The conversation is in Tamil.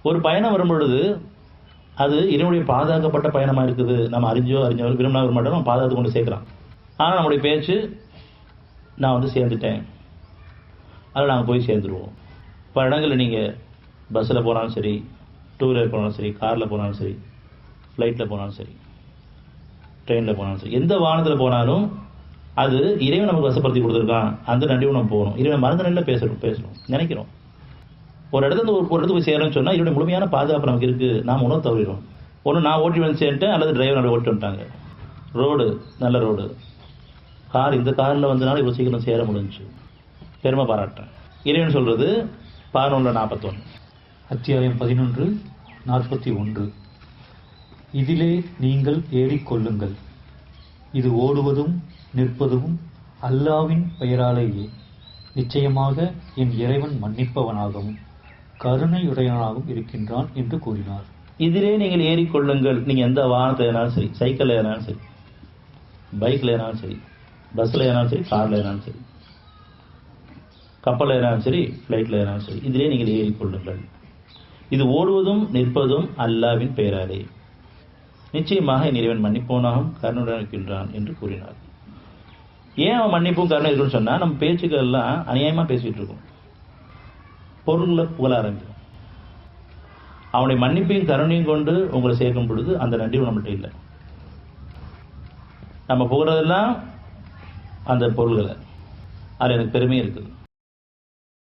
ஒரு பயணம் வரும் பொழுது அது இறைவனுடைய பாதுகாக்கப்பட்ட பயணமாக இருக்குது. நம்ம அறிஞ்சோ விரும்பினா விரும்ப நம்ம பாதுகாத்து கொண்டு சேர்க்குறான். ஆனால் நம்முடைய பேச்சு நான் வந்து சேர்ந்துட்டேன், அதில் நாங்கள் போய் சேர்ந்துருவோம். பல இடங்களில் நீங்கள் பஸ்ஸில் போனாலும் சரி, டூ வீலர் போனாலும் சரி, காரில் போனாலும் சரி, ஃப்ளைட்டில் போனாலும் சரி, ட்ரெயினில் போனாலும் சரி, எந்த வாகனத்தில் போனாலும் அது இறைவன் நமக்கு வசப்படுத்தி கொடுத்துருக்கான். அந்த நன்றியும் நம்ம போகணும். இறைவன் மறந்த நிலையில் பேசணும் நினைக்கிறோம். ஒரு இடத்துல ஒரு இடத்துக்கு போய் சேரணும்னு சொன்னால் இதோட முழுமையான பாதுகாப்பு நமக்கு இருக்குது. நாம் உணவு தவறிடும். ஒன்று நான் ஓட்டி வந்து சேர்ந்துட்டேன், அல்லது டிரைவர் ஓட்டி வந்துட்டாங்க. ரோடு நல்ல ரோடு, கார் இந்த காரில் வந்தனால இவ்வளோ சீக்கிரம் சேர முடிஞ்சு, பெருமை பாராட்டுறேன். இறைவன் சொல்கிறது 11:41, அத்தியாயம் 11:41. இதிலே நீங்கள் ஏறிக்கொள்ளுங்கள், இது ஓடுவதும் நிற்பதும் அல்லாவின் பெயராலேயே. நிச்சயமாக என் இறைவன் மன்னிப்பவனாகவும் கருணையுடையவனாகவும் இருக்கின்றான் என்று கூறினார். இதிலே நீங்கள் ஏறிக்கொள்ளுங்கள். நீங்கள் எந்த வாகனத்தில் ஏறினாலும் சரி, சைக்கிளில் ஏறினாலும் சரி, பைக்கில் ஏறினாலும் சரி, பஸ்ஸில் ஏறினாலும் சரி, காரில் ஏறினாலும் சரி, கப்பலில் ஏறினாலும் சரி, ஃப்ளைட்டில் ஏறினாலும் சரி, இதிலே நீங்கள் ஏறிக்கொள்ளுங்கள். இது ஓடுவதும் நிற்பதும் அல்லாவின் பெயராலே. நிச்சயமாக என் இறைவன் மன்னிப்பவனாகவும் கருணையுடன் இருக்கின்றான் என்று கூறினார். ஏன் அவன் மன்னிப்பும் கருணை இருக்குன்னு சொன்னால், நம்ம பேச்சுக்கள் எல்லாம் அநியாயமாக பேசிகிட்டு இருக்கோம், பொருள்களை புகழ ஆரம்பிக்கும். அவனுடைய மன்னிப்பையும் கருணையும் கொண்டு உங்களை சேர்க்கும் பொழுது அந்த நன்றி நம்மள்கிட்ட இல்லை. நம்ம புகழதெல்லாம் அந்த பொருள்களை, அதில் எனக்கு பெருமையும் இருக்குது.